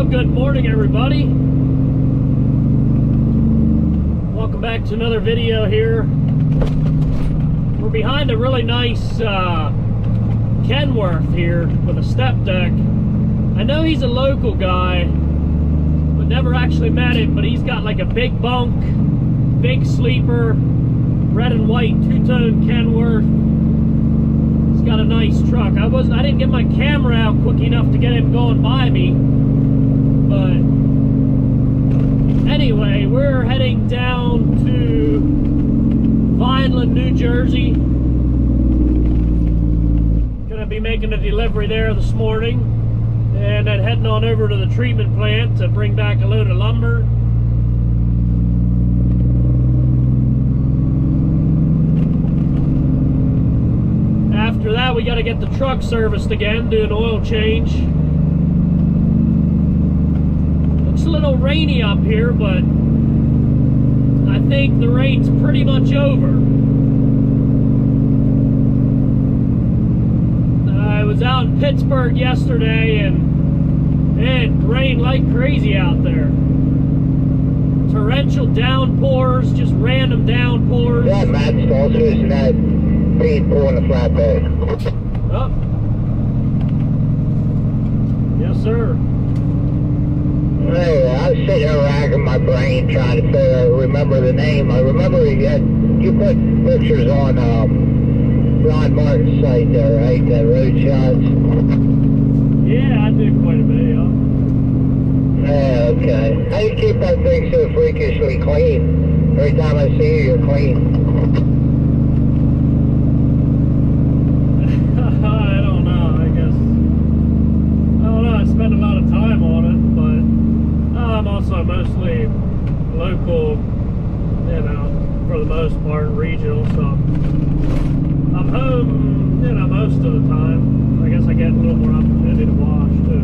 Well, good morning, everybody. Welcome back to another video here. We're behind a really nice Kenworth here with a step deck. I know he's a local guy, but never actually met him, but he's got like a big bunk, big sleeper, red and white two-tone Kenworth. He's got a nice truck. I didn't get my camera out quick enough to get him going by me, but anyway, we're heading down to Vineland, New Jersey. Gonna be making a delivery there this morning, and then heading on over to the treatment plant to bring back a load of lumber. After that, we got to get the truck serviced again, do an oil change. Looks a little rainy up here, but I think the rain's pretty much over. I was out in Pittsburgh yesterday, and it rained like crazy out there. Torrential downpours, just random downpours. Yeah, Matt's also using that feed pulling the flatbed. Oh. Yes, sir. Hey, I was sitting there racking my brain trying to remember the name. I remember you put pictures on Ron Martin's site there, right? The road shots. Yeah, I did quite a bit, Yeah, okay. How do you keep that thing so freakishly clean? Every time I see you, you're clean. I don't know, I guess. I don't know, I spend a lot of time on it, but I'm also mostly local, you know, for the most part, regional, so I'm home, you know, most of the time. I guess I get a little more opportunity to wash, too.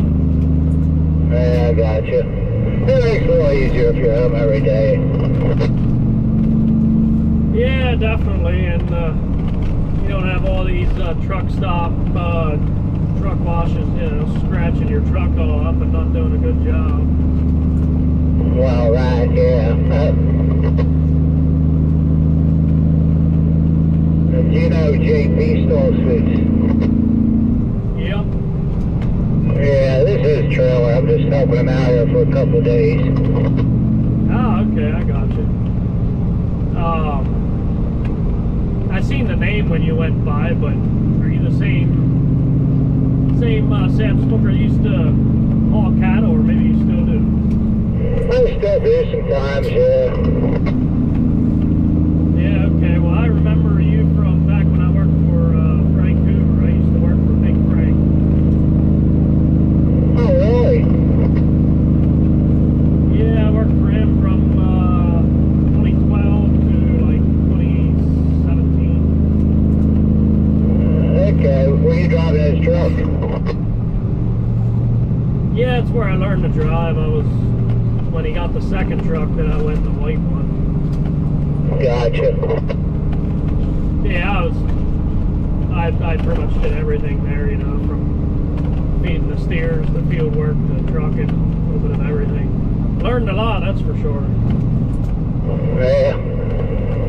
Yeah, I got you. It makes it a little easier if you're home every day. Yeah, definitely, and you don't have all these truck stop, truck washes, you know, scratching your truck all up and not doing a good job. Well, right, yeah. You know JP stole suits. Yep. Yeah, this is a trailer. I'm just helping him out here for a couple of days. Oh, okay, I got you. I seen the name when you went by, but are you the same Sam Snooker used to haul cattle, or maybe you still do? I still do sometimes, yeah. Yeah, okay. Well, I remember you from back when I worked for Frank Hoover. I used to work for Big Frank. Oh, really? Yeah, I worked for him from 2012 to like 2017. Okay, were you driving his truck? Yeah, it's where I learned to drive. When he got the second truck, then I went the white one. Gotcha. Yeah, I pretty much did everything there, you know, from feeding the steers, the field work, the trucking, a little bit of everything. Learned a lot, that's for sure. Yeah.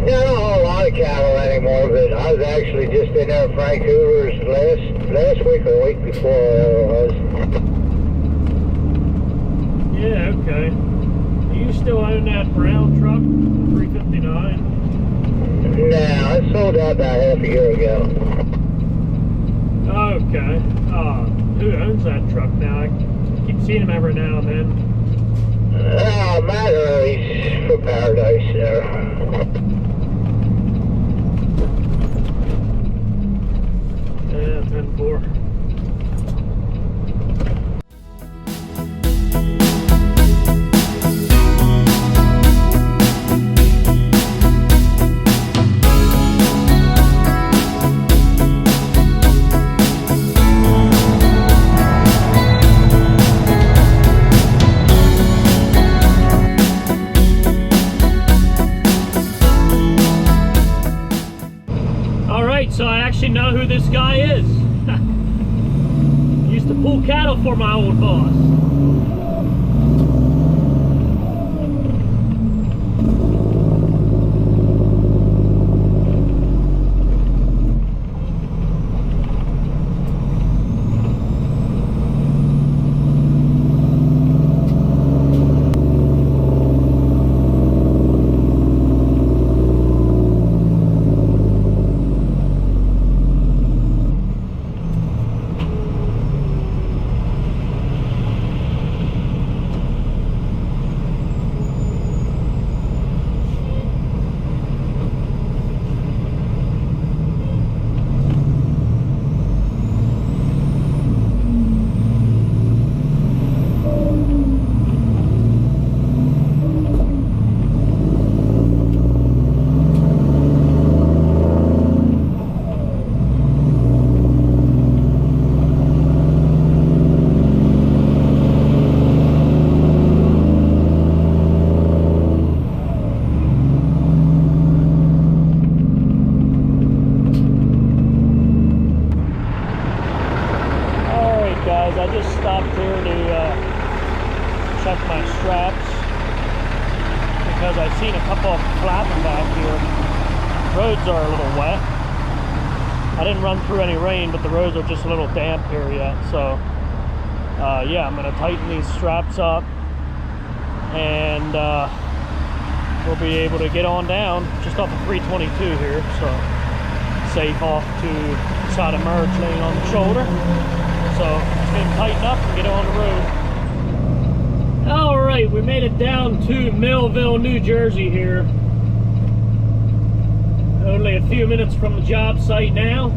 Yeah, I don't haul a lot of cattle anymore, but I was actually just in there at Frank Hoover's last week or week before, whatever it was. Yeah, okay. Do you still own that brown truck, 359? No, I sold that about half a year ago. Okay. Who owns that truck now? I keep seeing him every now and then. Oh, Matt Early's for Paradise there. Yeah, 10-4. So I actually know who this guy is. Used to pull cattle for my old boss. guys, I just stopped here to check my straps because I've seen a couple of them flapping back here. Roads are a little wet. I didn't run through any rain, but the roads are just a little damp here yet. So yeah, I'm gonna tighten these straps up and we'll be able to get on down just off of 322 here. So safe off to the side of merge lane on the shoulder. So let's get them tightened up and get on the road. All right, we made it down to Millville, New Jersey here. Only a few minutes from the job site now.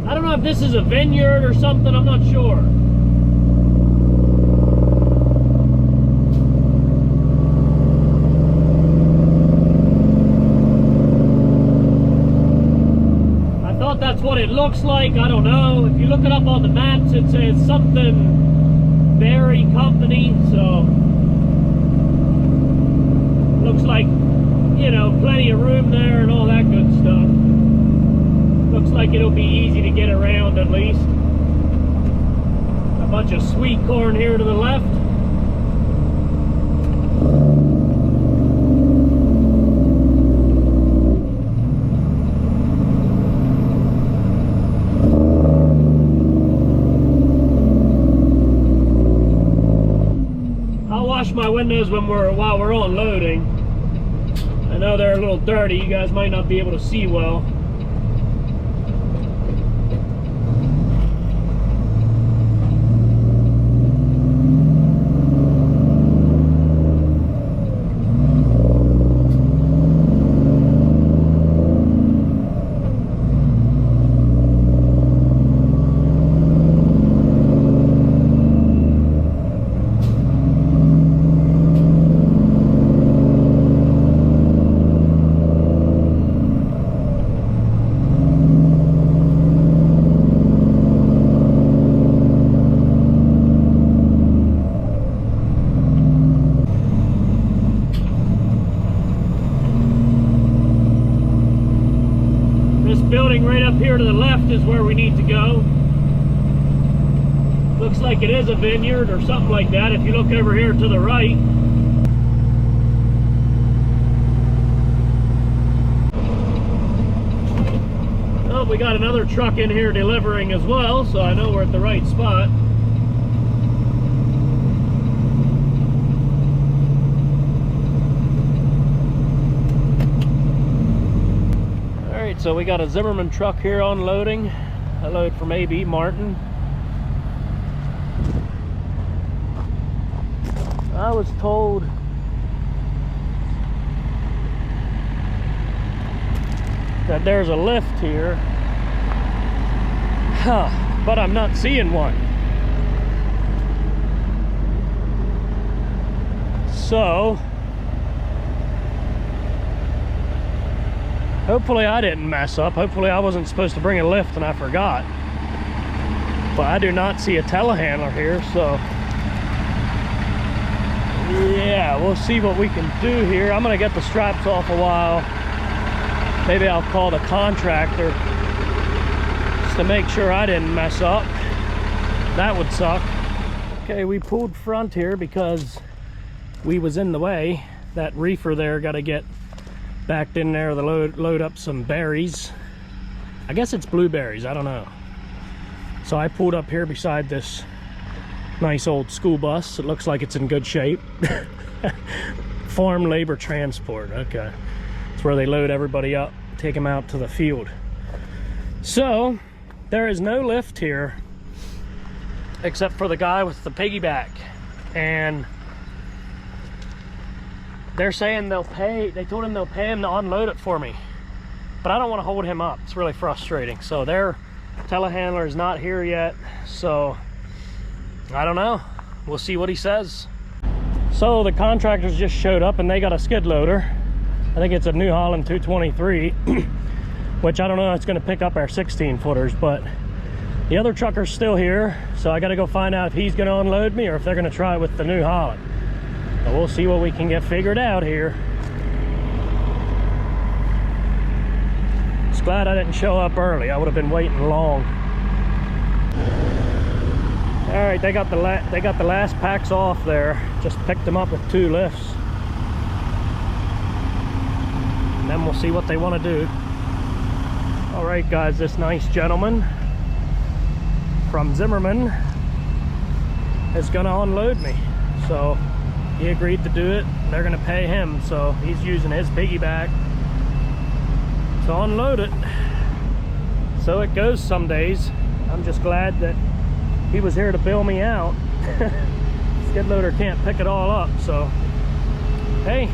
I don't know if this is a vineyard or something, I'm not sure. That's what it looks like. I don't know. If you look it up on the maps, it says something Berry Company. So looks like, you know, plenty of room there and all that good stuff. Looks like it'll be easy to get around at least. A bunch of sweet corn here to the left. My windows while we're unloading. I know they're a little dirty. You guys might not be able to see well. Building right up here to the left is where we need to go. Looks like it is a vineyard or something like that if you look over here to the right. Oh, we got another truck in here delivering as well, so I know we're at the right spot. So we got a Zimmerman truck here unloading. A load from AB Martin. I was told that there's a lift here, but I'm not seeing one. So hopefully I didn't mess up. Hopefully I wasn't supposed to bring a lift and I forgot. But I do not see a telehandler here, so yeah, we'll see what we can do here. I'm gonna get the straps off a while. Maybe I'll call the contractor just to make sure I didn't mess up. That would suck. Okay, we pulled front here because we was in the way. That reefer there got to get backed in there to load up some berries. I guess it's blueberries, I don't know. So I pulled up here beside this nice old school bus. It looks like it's in good shape. Farm labor transport, okay. It's where they load everybody up, take them out to the field. So there is no lift here except for the guy with the piggyback, and they're saying they'll pay. They told him they'll pay him to unload it for me, but I don't want to hold him up. It's really frustrating. So their telehandler is not here yet, so I don't know. We'll see what he says. So the contractors just showed up and they got a skid loader. I think it's a New Holland 223, which I don't know, it's going to pick up our 16 footers, but the other trucker's still here, so I got to go find out if he's going to unload me or if they're going to try it with the New Holland. So we'll see what we can get figured out here. just glad I didn't show up early. I would have been waiting long. All right, they got the last packs off there. Just picked them up with 2 lifts. And then we'll see what they want to do. All right, guys, this nice gentleman from Zimmerman is gonna unload me. So he agreed to do it. They're gonna pay him, so he's using his piggyback to unload it. So it goes some days. I'm just glad that he was here to bail me out. Skid loader can't pick it all up, so hey,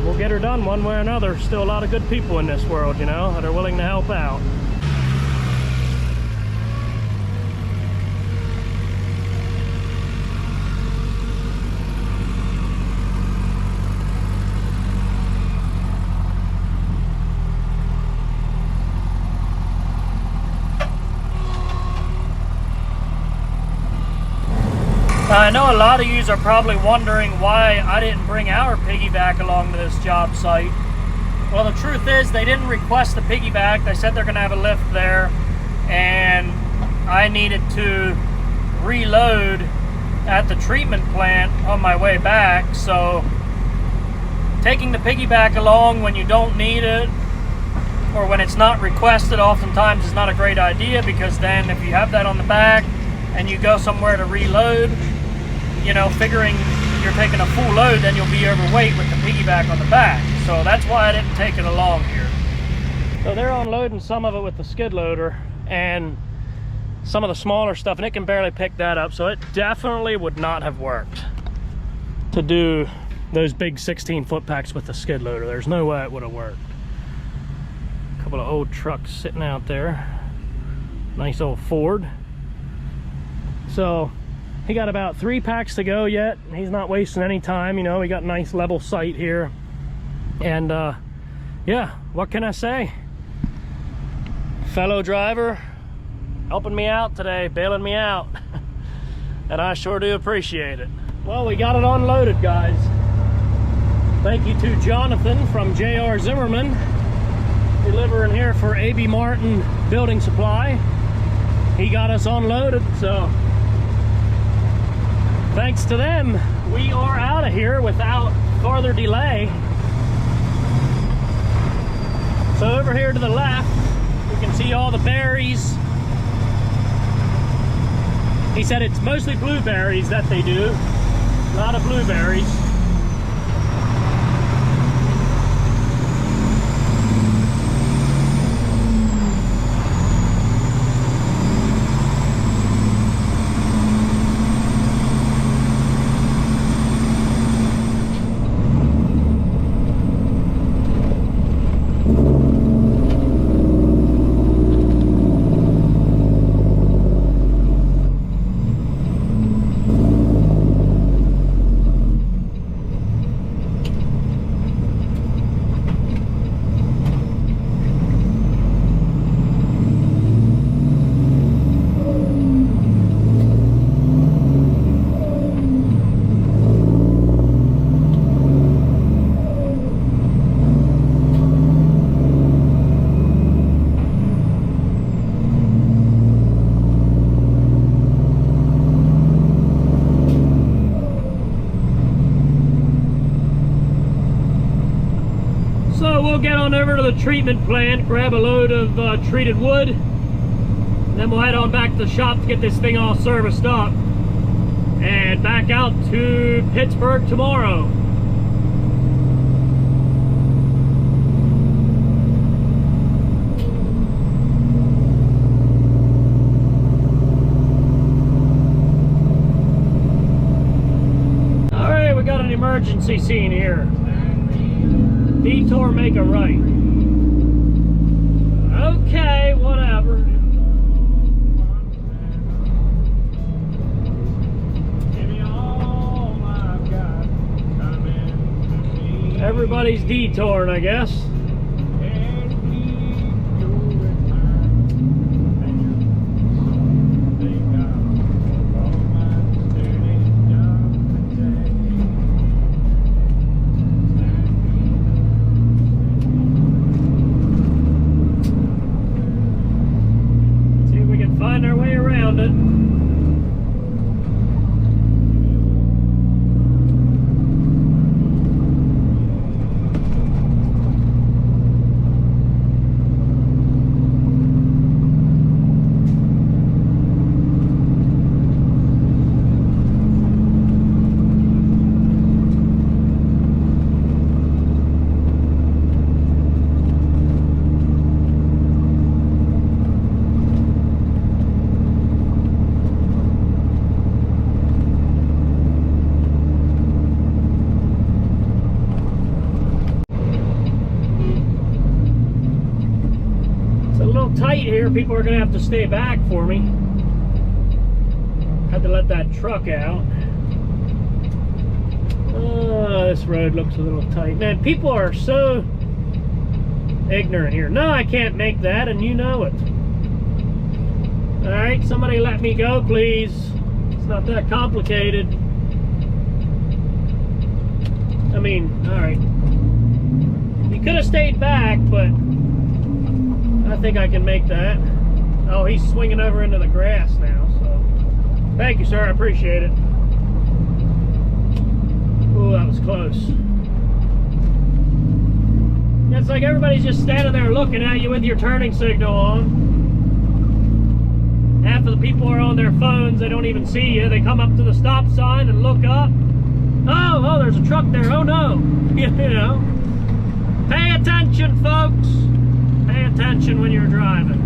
we'll get her done one way or another. Still a lot of good people in this world, you know, that are willing to help out. I know a lot of you are probably wondering why I didn't bring our piggyback along to this job site. Well, the truth is they didn't request the piggyback. They said they're going to have a lift there, and I needed to reload at the treatment plant on my way back. So taking the piggyback along when you don't need it or when it's not requested oftentimes is not a great idea, because then if you have that on the back and you go somewhere to reload, you know, figuring you're taking a full load, then you'll be overweight with the piggyback on the back. So that's why I didn't take it along here. So they're unloading some of it with the skid loader and some of the smaller stuff, and it can barely pick that up. So it definitely would not have worked to do those big 16-foot packs with the skid loader. There's no way it would have worked. A couple of old trucks sitting out there. Nice old Ford. So he got about 3 packs to go yet. He's not wasting any time, you know. We got a nice level sight here. And yeah, what can I say? Fellow driver helping me out today, bailing me out. And I sure do appreciate it. Well, we got it unloaded, guys. Thank you to Jonathan from J.R. Zimmerman, delivering here for A.B. Martin Building Supply. He got us unloaded, so thanks to them, we are out of here without further delay. So over here to the left, you can see all the berries. He said it's mostly blueberries that they do. A lot of blueberries. We'll get on over to the treatment plant, grab a load of treated wood, and then we'll head on back to the shop to get this thing all serviced up and back out to Pittsburgh tomorrow. All right, we got an emergency scene here. Detour, make a right. Okay, whatever. Everybody's detouring, I guess. tight here. People are gonna have to stay back for me. Had to let that truck out. Oh, this road looks a little tight. Man, people are so ignorant here. No, I can't make that, and you know it. All right, somebody let me go, please. It's not that complicated. I mean, all right. You could have stayed back, but I think I can make that. Oh, he's swinging over into the grass now, so. Thank you, sir, I appreciate it. Ooh, that was close. It's like everybody's just standing there looking at you with your turning signal on. Half of the people are on their phones, they don't even see you. They come up to the stop sign and look up. Oh, there's a truck there, oh no. You know. Pay attention, folks. Pay attention when you're driving.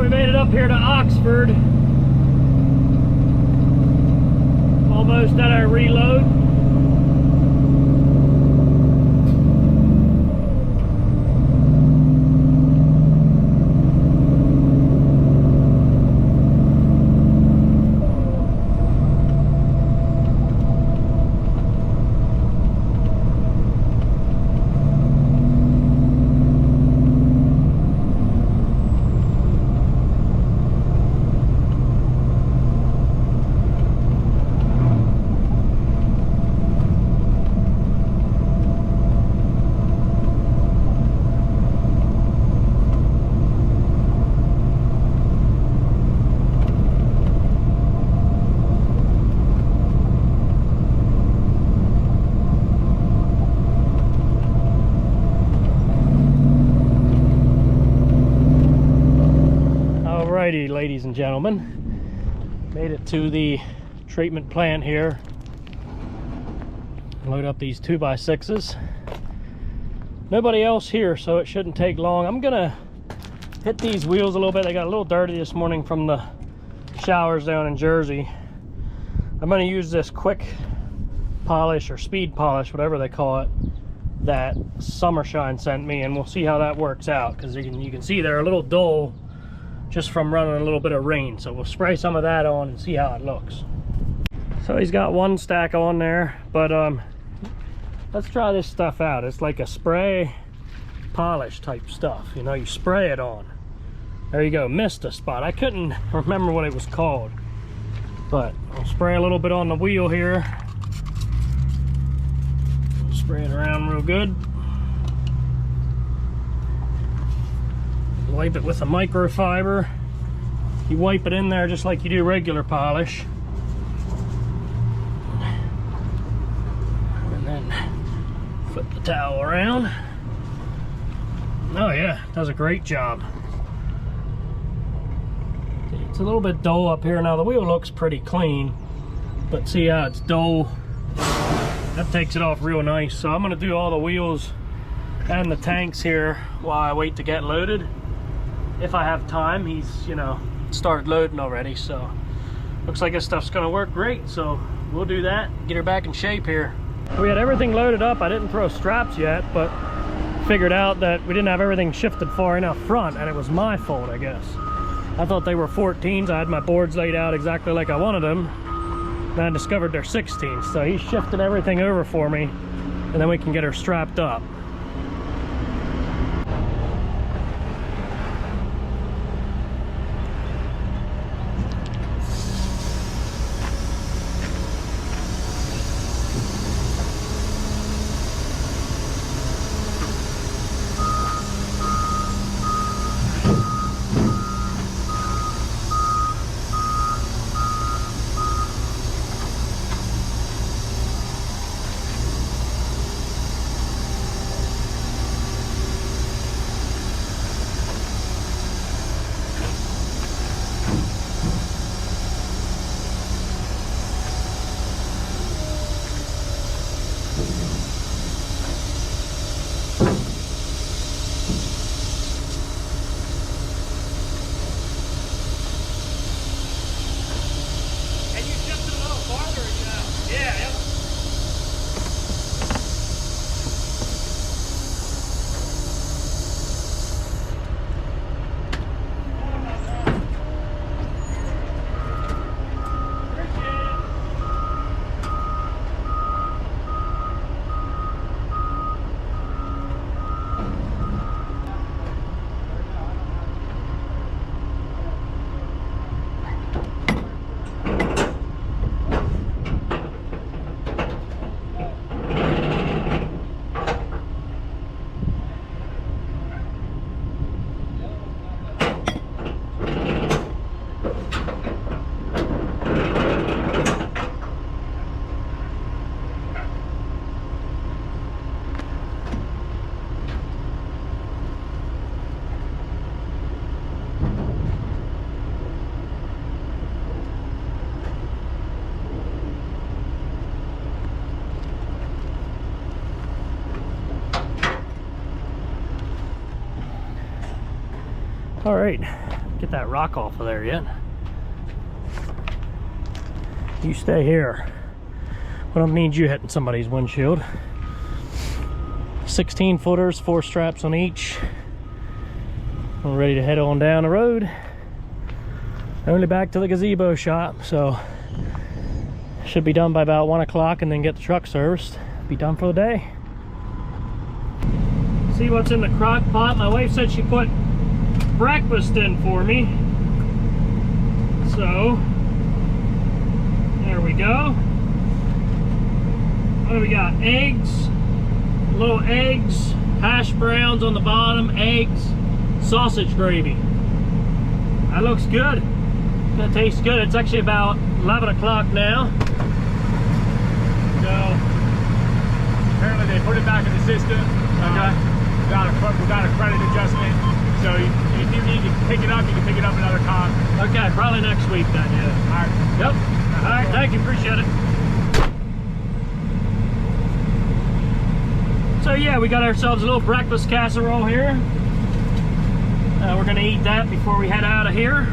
We made it up here to Oxford. Almost at our reload. Alrighty, ladies and gentlemen, made it to the treatment plant here. Load up these 2x6s. Nobody else here, so it shouldn't take long. I'm gonna hit these wheels a little bit. They got a little dirty this morning from the showers down in Jersey. I'm gonna use this quick polish or speed polish, whatever they call it, that Summershine sent me, and we'll see how that works out, because you can see they're a little dull just from running a little bit of rain. So we'll spray some of that on and see how it looks. So he's got one stack on there, but let's try this stuff out. It's like a spray polish type stuff, you know, you spray it on. There you go, missed a spot. I couldn't remember what it was called, but I'll spray a little bit on the wheel here. Spray it around real good. Wipe it with a microfiber. You wipe it in there just like you do regular polish. And then flip the towel around. Oh yeah, does a great job. It's a little bit dull up here. Now the wheel looks pretty clean, but see how it's dull? That takes it off real nice. So I'm gonna do all the wheels and the tanks here while I wait to get loaded. If I have time. He's, you know, started loading already, so looks like this stuff's gonna work great. So we'll do that, get her back in shape here. We had everything loaded up. I didn't throw straps yet, but figured out that we didn't have everything shifted far enough front, and it was my fault, I guess. I thought they were 14s. I had my boards laid out exactly like I wanted them, and I discovered they're 16s. So he shifted everything over for me, and then we can get her strapped up. All right, get that rock off of there yet. You stay here. We don't need you hitting somebody's windshield. 16 footers, 4 straps on each. We're ready to head on down the road. Only back to the gazebo shop, so should be done by about 1 o'clock and then get the truck serviced. Be done for the day. See what's in the crock pot. My wife said she put breakfast in for me. So, there we go. What do we got? Eggs, little eggs, hash browns on the bottom, eggs, sausage gravy. That looks good. That tastes good. It's actually about 11 o'clock now. So, apparently they put it back in the system. Okay. Without a credit adjustment. So if you need to pick it up, you can pick it up another time. Okay, probably next week then, yeah. All right. Yep. All right, thank you, appreciate it. So yeah, we got ourselves a little breakfast casserole here. We're gonna eat that before we head out of here.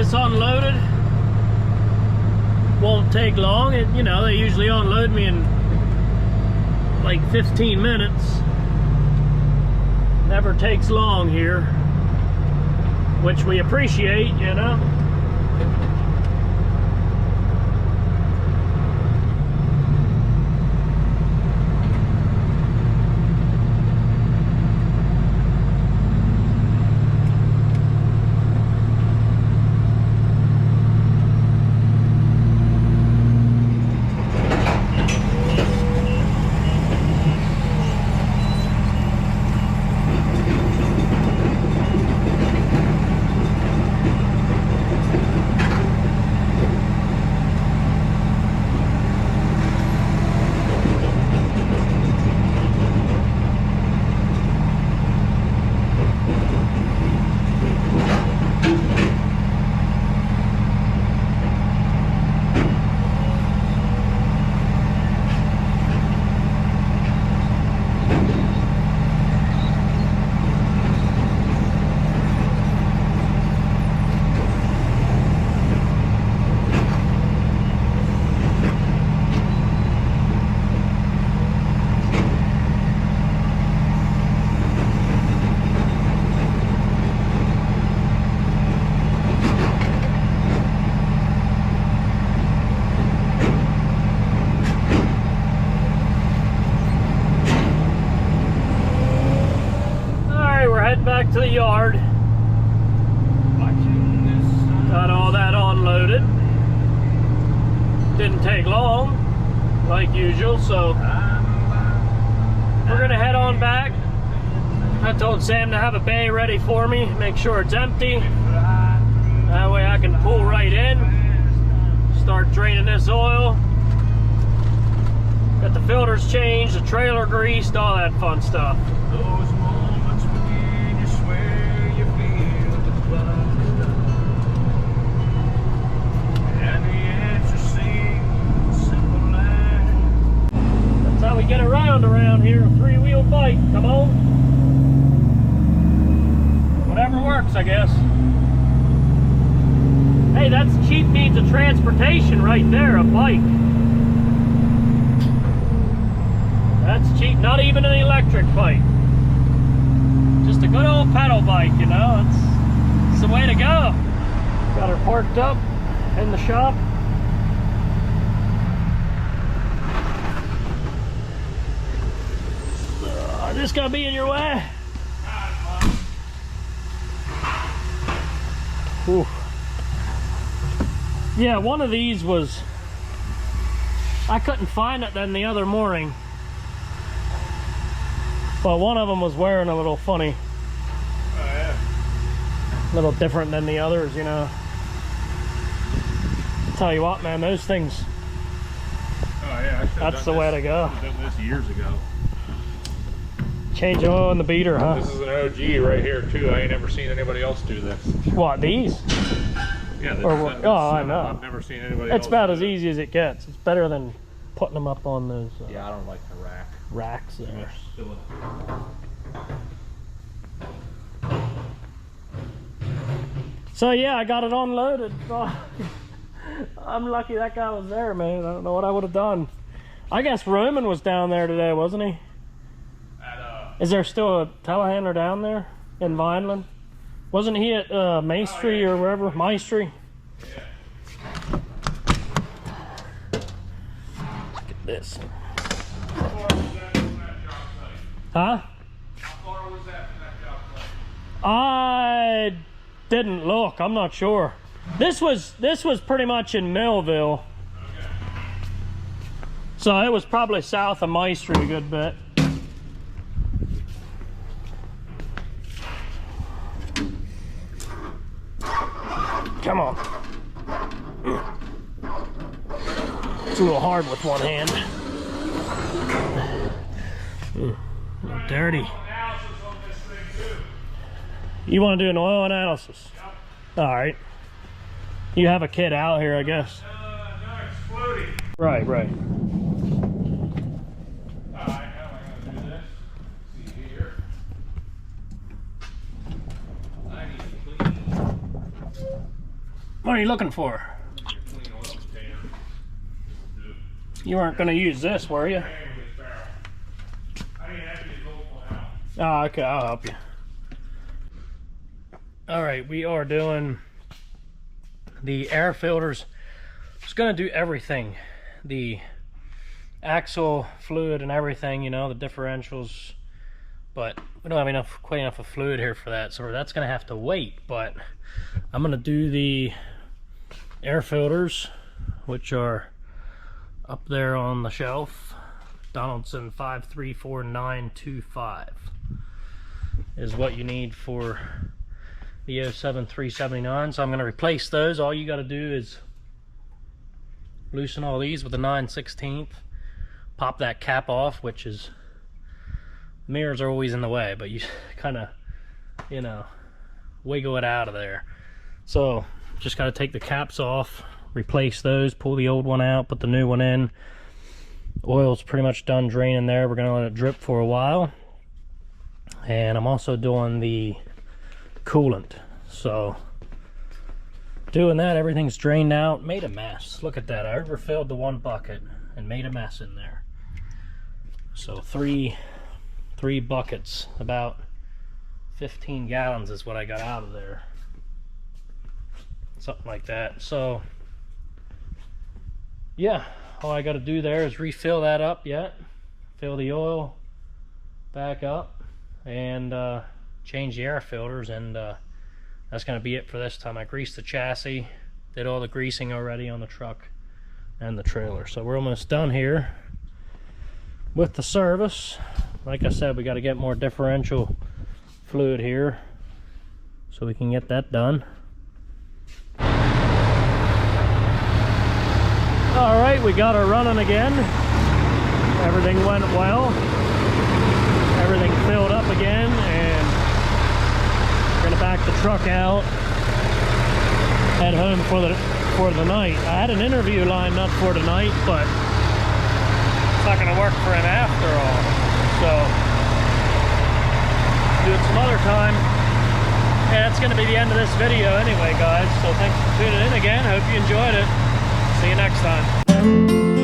this unloaded. Won't take long. You know, they usually unload me in like 15 minutes. Never takes long here, which we appreciate, you know. Back to the yard. Got all that unloaded. Didn't take long, like usual, so we're gonna head on back. I told Sam to have a bay ready for me, make sure it's empty. That way I can pull right in, start draining this oil. Got the filters changed, the trailer greased, all that fun stuff. How we get around here, a three-wheel bike, come on. Whatever works, I guess. Hey, that's cheap means of transportation right there, a bike. That's cheap, not even an electric bike. Just a good old pedal bike, you know, it's the way to go. Got her parked up in the shop. This gonna be in your way? Ooh. Yeah, one of these was, I couldn't find it then the other morning, but one of them was wearing a little funny. Oh yeah. A little different than the others, you know. Tell you what, man, those things. Oh yeah. That's the way to go. I should've done this years ago. Change oil in the beater, huh? This is an OG right here too. I ain't never seen anybody else do this. What, these? Yeah. This, oh, I know. I've never seen anybody else. It's about do as it. easy as it gets. It's better than putting them up on those Yeah, I don't like the rack. racks there. So yeah, I got it unloaded. I'm lucky that guy was there, man. I don't know what I would have done. I guess Roman was down there today, wasn't he? Is there still a telehandler down there in Vineland? Wasn't he at Maestri or wherever? Maestri? Yeah. Look at this. How far was that from that job site? Huh? How far was that from that job site? I didn't look. I'm not sure. This was pretty much in Millville. Okay. So it was probably south of Maestri a good bit. Come on. It's a little hard with one hand. A little dirty. You want to do an oil analysis? Yep. All right. You have a kit out here, I guess. No, it's floating. Right, right. Alright, how am I going to do this? See here. I need to clean. What are you looking for? You weren't going to use this, were you? Oh, okay, I'll help you. Alright, we are doing the air filters. It's going to do everything. The axle fluid and everything, you know, the differentials. But we don't have quite enough of fluid here for that, so that's going to have to wait. But I'm going to do the air filters, which are up there on the shelf. Donaldson 534925 is what you need for the 07 379. So I'm going to replace those. All you got to do is loosen all these with a 9/16, pop that cap off, which is, mirrors are always in the way, but you kind of, you know, wiggle it out of there. So just got to take the caps off, replace those, pull the old one out, put the new one in. Oil's pretty much done draining there. We're going to let it drip for a while. And I'm also doing the coolant. So doing that, everything's drained out, made a mess. Look at that. I overfilled the one bucket and made a mess in there. So three buckets, about 15 gallons is what I got out of there. Something like that. So yeah, all I got to do there is refill that up fill the oil back up, and change the air filters, and that's going to be it for this time. I greased the chassis, did all the greasing already on the truck and the trailer. So we're almost done here with the service. Like I said, we got to get more differential fluid here so we can get that done. Alright, we got her running again. Everything went well. Everything filled up again, and we're gonna back the truck out, head home for the night. I had an interview lined up for tonight, but it's not gonna work for him after all. So do it some other time. And that's gonna be the end of this video anyway, guys. So thanks for tuning in again. Hope you enjoyed it. See you next time.